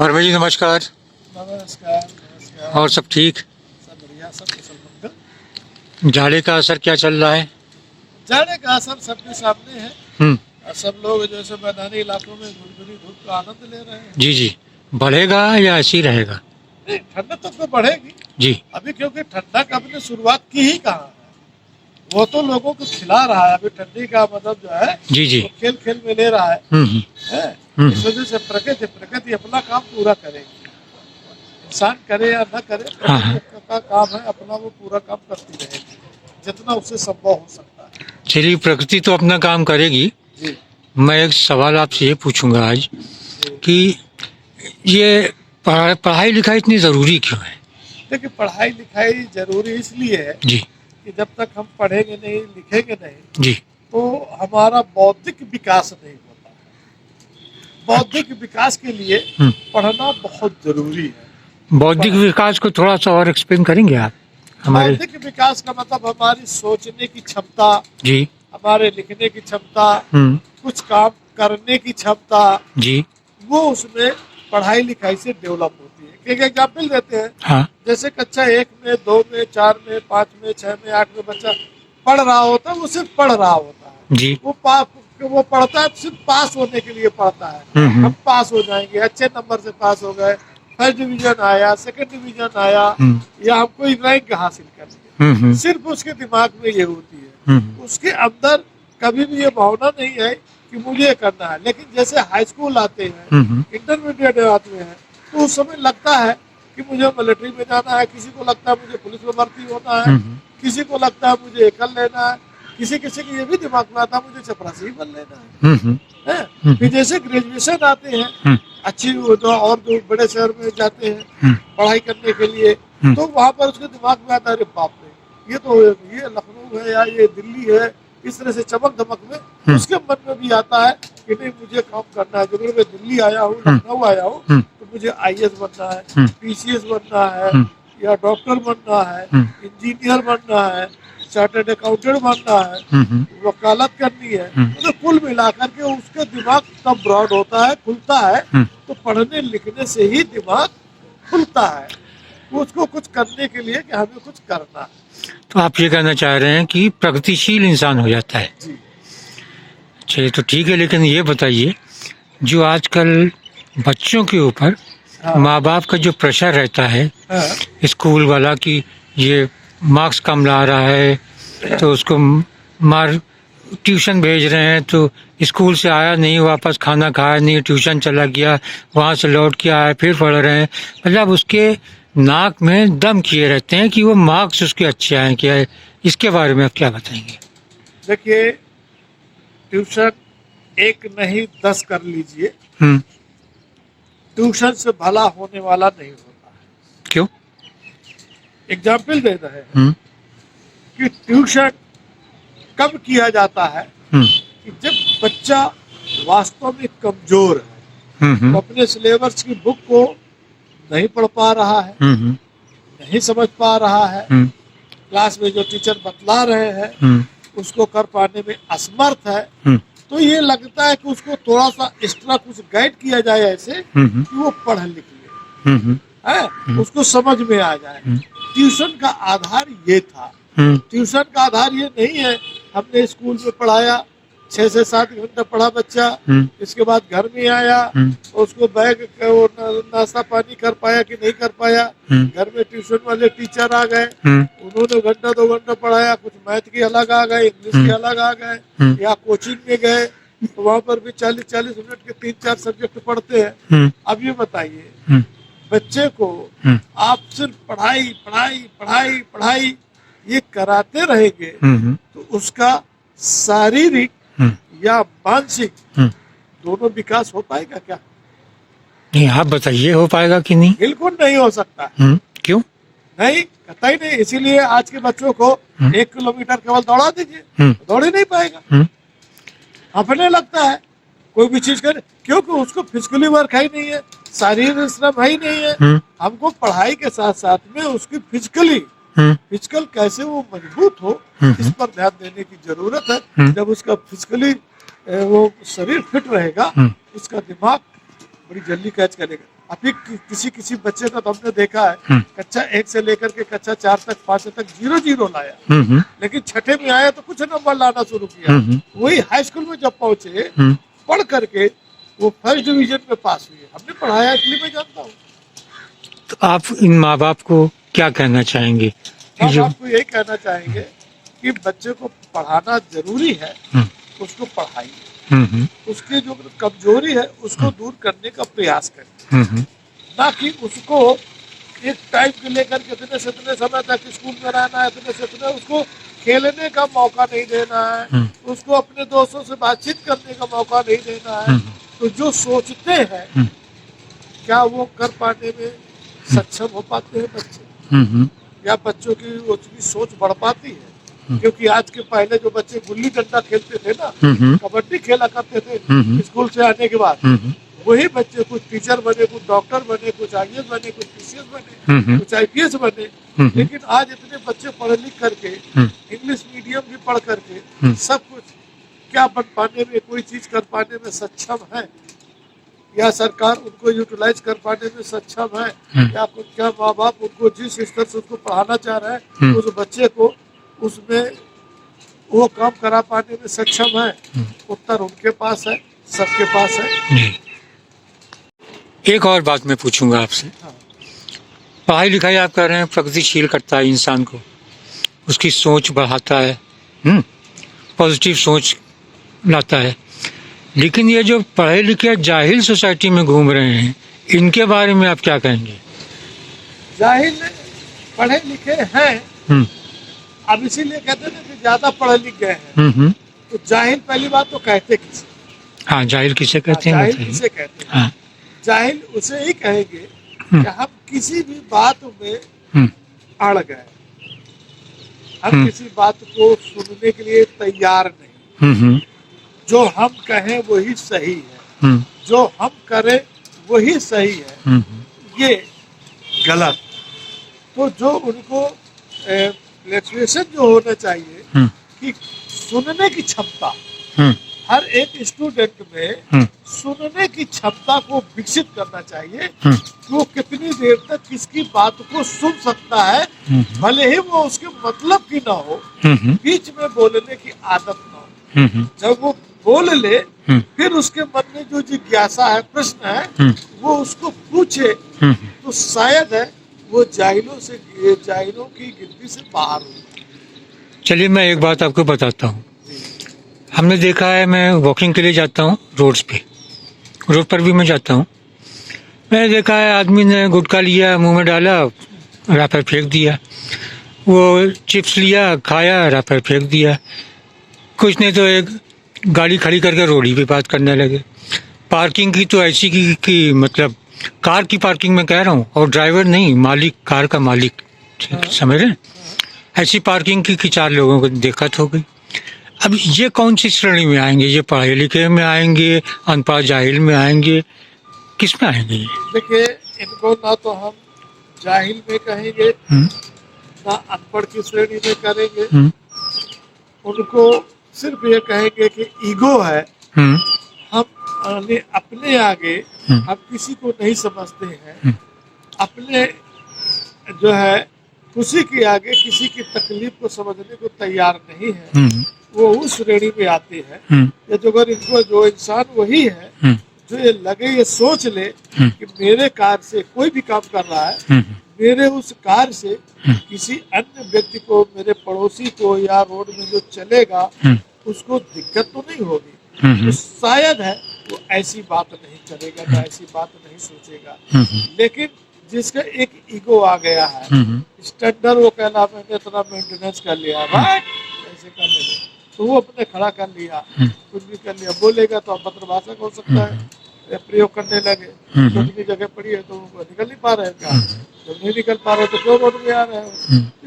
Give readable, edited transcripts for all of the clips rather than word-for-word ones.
वर्मा जी नमस्कार। नमस्कार नमस्कार। और सब ठीक? सब बढ़िया, सब कुशल मंगल। जाड़े का असर क्या चल रहा है? जाने का असर सबके सामने है। हम्म। और सब लोग जैसे मैदानी इलाकों में गुनगुनी धूप का आनंद ले रहे हैं। जी जी। बढ़ेगा या ऐसे ही रहेगा? नहीं, ठंडक तो बढ़ेगी जी अभी, क्योंकि ठंडक अपने शुरुआत की ही कहाँ है। वो तो लोगों को खिला रहा है अभी, ठंडी का मतलब जो है जी जी। वो खेल खेल में ले रहा है। हम्म। है? हम्म। इस वजह से प्रकृति अपना काम पूरा करेगी। इंसान करे या न करे, हाँ हाँ। प्रकृति का काम है अपना, वो पूरा काम करती रहेगी जितना उससे संभव हो सकता है। चलिए, प्रकृति तो अपना काम करेगी। जी मैं एक सवाल आपसे ये पूछूंगा आज जी। कि ये पढ़ाई लिखाई इतनी ज़रूरी क्यों है? देखिए, पढ़ाई लिखाई जरूरी इसलिए है जी कि जब तक हम पढ़ेंगे नहीं, लिखेंगे नहीं, जी। तो हमारा बौद्धिक विकास नहीं होता है। बौद्धिक विकास के लिए हम्म। पढ़ना बहुत जरूरी है। बौद्धिक विकास को थोड़ा सा और एक्सप्लेन करेंगे आप हमारे? बौद्धिक विकास का मतलब हमारी सोचने की क्षमता, जी। हमारे लिखने की क्षमता, हम्म। कुछ काम करने की क्षमता, जी। वो उसमें पढ़ाई लिखाई से डेवलप होती है। एक एग्जाम्पल देते हैं। हाँ जैसे कक्षा 1 में, 2 में, 4 में, 5 में, 6 में, 8 में बच्चा पढ़ रहा होता है, वो सिर्फ पढ़ रहा होता है। जी। वो पढ़ता है सिर्फ पास होने के लिए पढ़ता है। हम पास हो जाएंगे, अच्छे नंबर से पास हो गए, फर्स्ट डिवीजन आया, सेकंड डिवीजन आया, या हम कोई रैंक हासिल कर लिया, सिर्फ उसके दिमाग में ये होती है। उसके अंदर कभी भी ये भावना नहीं है कि मुझे ये करना है। लेकिन जैसे हाई स्कूल आते हैं, इंटरमीडिएट आते हैं, तो उस समय लगता है कि मुझे मिलिट्री में जाना है, किसी को लगता है मुझे पुलिस में भर्ती होना है, किसी को लगता है मुझे एकल लेना है, किसी किसी के ये भी दिमाग में आता है मुझे चपरासी बन लेना है। फिर जैसे ग्रेजुएशन आते हैं, अच्छी और जो बड़े शहर में जाते हैं पढ़ाई करने के लिए, तो वहाँ पर उसके दिमाग में आता है, अरे बाप रे, ये लखनऊ है या ये दिल्ली है, इस तरह से चमक धमक में उसके मन में भी आता है कि नहीं, मुझे काम करना है। अगर मैं दिल्ली आया हूँ, लखनऊ आया हूँ, तो मुझे IAS बनना है, PCS बनना है, या डॉक्टर बनना है, इंजीनियर बनना है, चार्टर्ड अकाउंटेंट बनना है, वकालत करनी है। मतलब कुल मिलाकर के उसका दिमाग तब ब्रॉड होता है, खुलता है। तो पढ़ने लिखने से ही दिमाग खुलता है, उसको कुछ करने के लिए कि हमें कुछ करना है। तो आप ये कहना चाह रहे हैं कि प्रगतिशील इंसान हो जाता है? जी। चलिए, तो ठीक है, लेकिन ये बताइए, जो आजकल बच्चों के ऊपर माँ बाप का जो प्रेशर रहता है स्कूल वाला कि ये मार्क्स कम ला रहा है तो उसको मार, ट्यूशन भेज रहे हैं, तो स्कूल से आया नहीं, वापस खाना खाया नहीं, ट्यूशन चला गया, वहाँ से लौट के आया, फिर पढ़ रहे हैं, मतलब उसके नाक में दम किए रहते हैं कि वो मार्क्स उसके अच्छे आए क्या है। इसके बारे में आप क्या बताएंगे? देखिए, ट्यूशन 1 नहीं 10 कर लीजिए, ट्यूशन से भला होने वाला नहीं होता है। क्यों? एग्जाम्पल दे रहे हैं कि ट्यूशन कब किया जाता है कि जब बच्चा वास्तव में कमजोर है, तो अपने सिलेबस की बुक को नहीं पढ़ पा रहा है, नहीं समझ पा रहा है, क्लास में जो टीचर बतला रहे हैं उसको कर पाने में असमर्थ है, तो ये लगता है कि उसको थोड़ा सा एक्स्ट्रा कुछ गाइड किया जाए ऐसे कि वो पढ़ लिख ले, है, उसको समझ में आ जाए। ट्यूशन का आधार ये था। ट्यूशन का आधार ये नहीं है हमने स्कूल में पढ़ाया, 6 से 7 घंटा पढ़ा बच्चा, इसके बाद घर में आया, उसको बैग नाश्ता पानी कर पाया कि नहीं कर पाया, घर में ट्यूशन वाले टीचर आ गए, उन्होंने घंटा 2 घंटा पढ़ाया, कुछ मैथ के अलग आ गए, इंग्लिश के अलग आ गए, या कोचिंग में गए तो वहाँ पर भी 40-40 मिनट के 3-4 सब्जेक्ट पढ़ते हैं। अब ये बताइए, बच्चे को आप सिर्फ पढ़ाई पढ़ाई पढ़ाई पढ़ाई ये कराते रहेंगे तो उसका शारीरिक या मानसिक दोनों विकास हो पाएगा क्या? नहीं, आप बताइए, हो पाएगा कि नहीं? बिल्कुल नहीं हो सकता। क्यों? नहीं, कतई नहीं। इसीलिए आज के बच्चों को 1 किलोमीटर केवल दौड़ा दीजिए, दौड़ ही नहीं पाएगा, अपने लगता है कोई भी चीज करे, क्योंकि उसको फिजिकली वर्क है ही नहीं है, शारीरिक श्रम है ही नहीं है। हमको पढ़ाई के साथ साथ में उसकी फिजिकल कैसे वो मजबूत हो, इस पर ध्यान देने की जरूरत है। जब उसका फिजिकली वो शरीर फिट रहेगा, उसका दिमाग बड़ी जल्दी कैच करेगा। अभी किसी किसी बच्चे का तो हमने देखा है कक्षा 1 से लेकर के कक्षा 4 तक 5 तक 0 लाया, लेकिन छठे में आया तो कुछ नंबर लाना शुरू किया। वही हाई स्कूल में जब पहुंचे पढ़ करके वो फर्स्ट डिवीजन में पास हुए। हमने पढ़ाया इसलिए मैं जानता हूँ। तो आप इन माँ बाप को क्या कहना चाहेंगे? हम आपको यही कहना चाहेंगे कि बच्चे को पढ़ाना जरूरी है, उसको पढ़ाइए, उसकी जो कमजोरी है उसको दूर करने का प्रयास करें, ना कि उसको एक टाइम के लेकर के इतने से इतने समय तक स्कूल में रहना है, इतने से इतने उसको खेलने का मौका नहीं देना है, उसको अपने दोस्तों से बातचीत करने का मौका नहीं देना है। तो जो सोचते हैं क्या वो कर पाने में सक्षम हो पाते हैं बच्चे, या बच्चों की उसकी सोच बढ़ पाती है? क्योंकि आज के पहले जो बच्चे गुल्ली डंडा खेलते थे ना, कबड्डी खेला करते थे स्कूल से आने के बाद, वही बच्चे कुछ टीचर बने, कुछ डॉक्टर बने, कुछ IAS बने, कुछ PCS बने, कुछ IPS बने। लेकिन आज इतने बच्चे पढ़ लिख करके इंग्लिश मीडियम भी पढ़ करके सब कुछ क्या बन पाने में, कोई चीज कर पाने में सक्षम है, या सरकार उनको यूटिलाइज कर पाने में सक्षम है, या क्या माँ बाप उनको जिस स्तर से उसको पढ़ाना चाह रहे हैं उस बच्चे को उसमें वो काम करा पाने में सक्षम है? उत्तर उनके पास है, सबके पास है। एक और बात मैं पूछूंगा आपसे। पढ़ाई लिखाई आप कह रहे हैं प्रगतिशील करता है इंसान को, उसकी सोच बढ़ाता है, पॉजिटिव सोच लाता है, लेकिन ये जो पढ़े लिखे जाहिल सोसाइटी में घूम रहे हैं इनके बारे में आप क्या कहेंगे? जाहिल पढ़े लिखे हैं, अब इसीलिए कहते हैं कि ज्यादा पढ़े लिख गए हैं। तो जाहिल पहली बात तो कहते किसे? हाँ, जाहिल किसे कहते हैं? जाहिल किसे कहते हैं? हाँ। जाहिल उसे ही कहेंगे कि हम किसी भी बात में अड़ गए, हम किसी बात को सुनने के लिए तैयार नहीं, जो हम कहें वही सही है, जो हम करें वही सही है, ये गलत। तो जो उनको फ्लक्चुएशन जो होना चाहिए कि सुनने की क्षमता, हर एक स्टूडेंट में सुनने की क्षमता को विकसित करना चाहिए कि वो कितनी देर तक किसकी बात को सुन सकता है, भले ही वो उसके मतलब की ना हो, बीच में बोलने की आदत ना हो। जब वो बोल ले फिर उसके मन में जो जिज्ञासा है, प्रश्न है, वो उसको पूछे, तो शायद है वो जाहिलों की गिनती से बाहर हो। चलिए मैं एक बात आपको बताता हूँ। हमने देखा है, मैं वॉकिंग के लिए जाता हूँ रोड पर भी मैं जाता हूँ, मैंने देखा है आदमी ने गुटखा लिया, मुंह में डाला, रैपर फेंक दिया, वो चिप्स लिया, खाया, रैपर फेंक दिया, कुछ नहीं तो एक गाड़ी खड़ी करके रोड पे बात करने लगे। पार्किंग की तो ऐसी की मतलब कार की पार्किंग में कह रहा हूँ, और ड्राइवर नहीं, मालिक, कार का मालिक, समझ रहे हैं? ऐसी पार्किंग की 4 लोगों को दिक्कत हो गई। अब ये कौन सी श्रेणी में आएंगे? ये पढ़े लिखे में आएंगे, अनपढ़ जाहिल में आएंगे, किस में आएंगे? देखिए, इनको ना तो हम जाहिल में कहेंगे, ना अनपढ़ की श्रेणी में करेंगे, उनको सिर्फ ये कहेंगे कि ईगो है, हम अपने आगे हम किसी को नहीं समझते हैं, अपने जो है खुशी के आगे किसी की तकलीफ को समझने को तैयार नहीं है, वो उस श्रेणी में आते हैं। या जो अगर इनको जो इंसान वही है जो ये लगे, ये सोच ले कि मेरे कार से कोई भी काम कर रहा है, मेरे उस कार से किसी अन्य व्यक्ति को, मेरे पड़ोसी को, या रोड में जो चलेगा उसको दिक्कत तो नहीं होगी, तो शायद है वो ऐसी बात नहीं करेगा, तो ऐसी बात नहीं सोचेगा। लेकिन जिसका एक ईगो आ गया है, स्टैंडर्ड, वो कहना मैंने इतना मेंटेनेंस कर लिया, ऐसे कर ले, तो वो अपने खड़ा कर लिया, कुछ भी कर लिया, बोलेगा तो अब बदमाशक हो सकता है, प्रयोग करने लगे, तो अपनी जगह पड़ी है तो वो निकल नहीं पा रहे हैं, क्या जब नहीं निकल पा रहे तो क्यों रोड में आ रहे हो,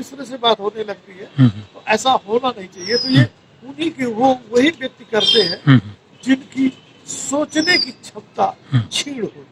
इस तरह से बात होने लगती है। तो ऐसा होना नहीं चाहिए। तो ये उन्हीं के वही व्यक्ति करते हैं जिनकी सोचने की क्षमता क्षीण होती है।